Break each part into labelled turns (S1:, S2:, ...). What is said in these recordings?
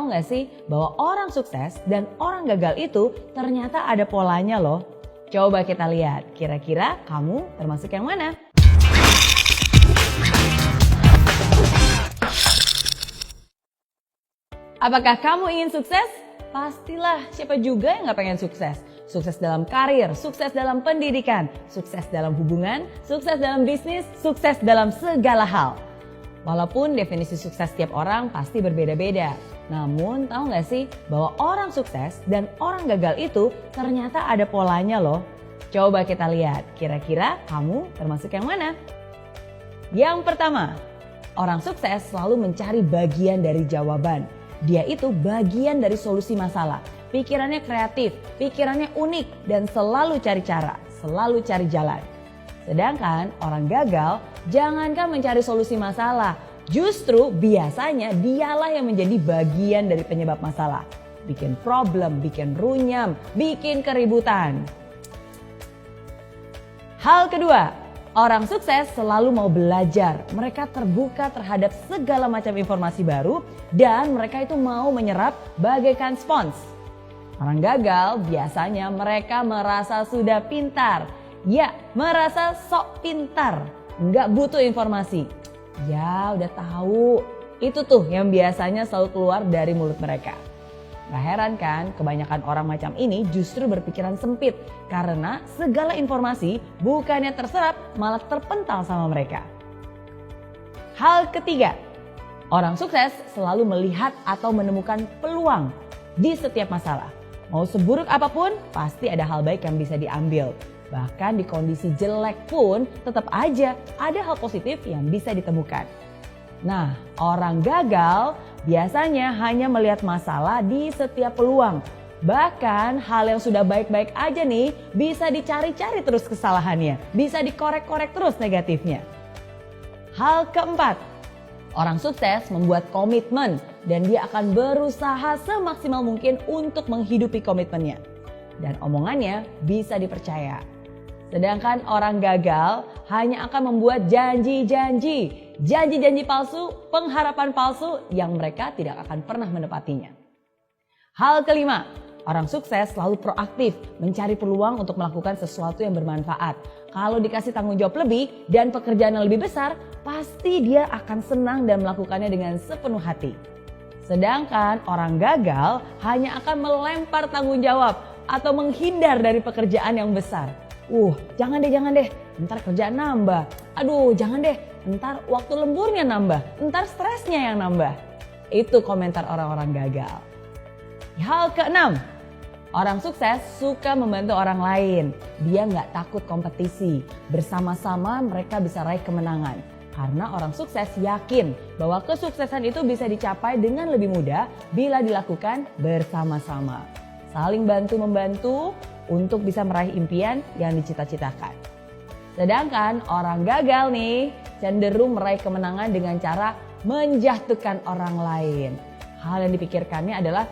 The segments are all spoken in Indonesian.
S1: tahu nggak sih bahwa orang sukses dan orang gagal itu ternyata ada polanya loh. Coba kita lihat, kira-kira kamu termasuk yang mana? Apakah kamu ingin sukses? Pastilah, siapa juga yang gak pengen sukses? Sukses dalam karir, sukses dalam pendidikan, sukses dalam hubungan, sukses dalam bisnis, sukses dalam segala hal. Walaupun definisi sukses setiap orang pasti berbeda-beda. Namun tahu gak sih bahwa orang sukses dan orang gagal itu ternyata ada polanya loh. Coba kita lihat, kira-kira kamu termasuk yang mana? Yang pertama, orang sukses selalu mencari bagian dari jawaban. Dia itu bagian dari solusi masalah. Pikirannya kreatif, pikirannya unik dan selalu cari cara, selalu cari jalan. Sedangkan orang gagal jangankan mencari solusi masalah, justru biasanya dialah yang menjadi bagian dari penyebab masalah. Bikin problem, bikin runyam, bikin keributan. Hal kedua, orang sukses selalu mau belajar. Mereka terbuka terhadap segala macam informasi baru dan mereka itu mau menyerap bagaikan spons. Orang gagal biasanya mereka merasa sudah pintar. Ya, merasa sok pintar. Nggak butuh informasi. Ya, udah tahu. Itu tuh yang biasanya selalu keluar dari mulut mereka. Gak heran kan, kebanyakan orang macam ini justru berpikiran sempit. Karena segala informasi bukannya terserap, malah terpental sama mereka. Hal ketiga, orang sukses selalu melihat atau menemukan peluang di setiap masalah. Mau seburuk apapun, pasti ada hal baik yang bisa diambil. Bahkan di kondisi jelek pun tetap aja ada hal positif yang bisa ditemukan. Nah, orang gagal biasanya hanya melihat masalah di setiap peluang. Bahkan hal yang sudah baik-baik aja nih bisa dicari-cari terus kesalahannya. Bisa dikorek-korek terus negatifnya. Hal keempat, orang sukses membuat komitmen dan dia akan berusaha semaksimal mungkin untuk menghidupi komitmennya. Dan omongannya bisa dipercaya. Sedangkan orang gagal hanya akan membuat janji-janji palsu, pengharapan palsu yang mereka tidak akan pernah menepatinya. Hal kelima, orang sukses selalu proaktif mencari peluang untuk melakukan sesuatu yang bermanfaat. Kalau dikasih tanggung jawab lebih dan pekerjaan yang lebih besar, pasti dia akan senang dan melakukannya dengan sepenuh hati. Sedangkan orang gagal hanya akan melempar tanggung jawab atau menghindar dari pekerjaan yang besar. Jangan deh, ntar kerjaan nambah. Aduh, jangan deh, ntar waktu lemburnya nambah, ntar stresnya yang nambah. Itu komentar orang-orang gagal. Hal keenam, orang sukses suka membantu orang lain. Dia nggak takut kompetisi. Bersama-sama mereka bisa raih kemenangan. Karena orang sukses yakin bahwa kesuksesan itu bisa dicapai dengan lebih mudah bila dilakukan bersama-sama. Saling bantu-membantu untuk bisa meraih impian yang dicita-citakan. Sedangkan orang gagal nih cenderung meraih kemenangan dengan cara menjatuhkan orang lain. Hal yang dipikirkannya adalah,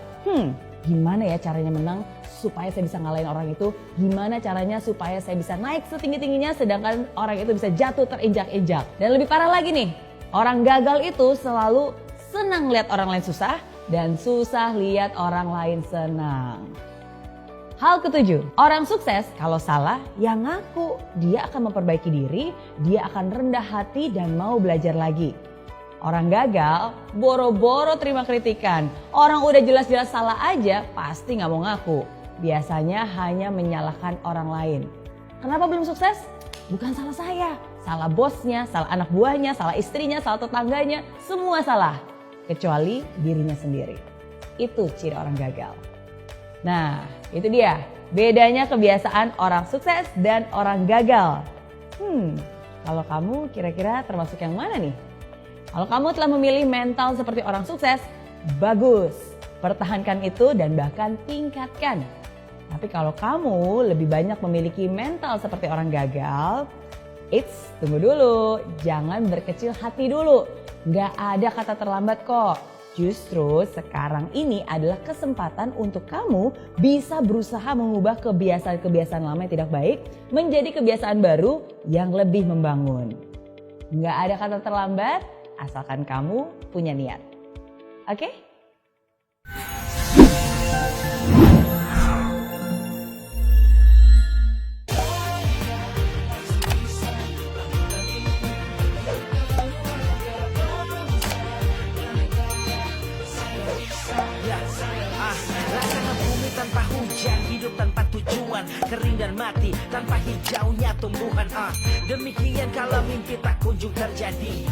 S1: gimana ya caranya menang supaya saya bisa ngalahin orang itu? Gimana caranya supaya saya bisa naik setinggi-tingginya sedangkan orang itu bisa jatuh terinjak-injak? Dan lebih parah lagi nih, orang gagal itu selalu senang lihat orang lain susah dan susah lihat orang lain senang. Hal ketujuh, orang sukses kalau salah ya ngaku. Dia akan memperbaiki diri, dia akan rendah hati dan mau belajar lagi. Orang gagal boro-boro terima kritikan. Orang udah jelas-jelas salah aja pasti gak mau ngaku. Biasanya hanya menyalahkan orang lain. Kenapa belum sukses? Bukan salah saya. Salah bosnya, salah anak buahnya, salah istrinya, salah tetangganya. Semua salah. Kecuali dirinya sendiri. Itu ciri orang gagal. Nah, itu dia bedanya kebiasaan orang sukses dan orang gagal. Kalau kamu kira-kira termasuk yang mana nih? Kalau kamu telah memilih mental seperti orang sukses, bagus. Pertahankan itu dan bahkan tingkatkan. Tapi kalau kamu lebih banyak memiliki mental seperti orang gagal, tunggu dulu. Jangan berkecil hati dulu. Nggak ada kata terlambat kok. Justru sekarang ini adalah kesempatan untuk kamu bisa berusaha mengubah kebiasaan-kebiasaan lama yang tidak baik menjadi kebiasaan baru yang lebih membangun. Nggak ada kata terlambat asalkan kamu punya niat. Oke?
S2: bebatuan, kering dan mati tanpa hijaunya tumbuhan. Demikian kalau mimpi tak kunjung terjadi.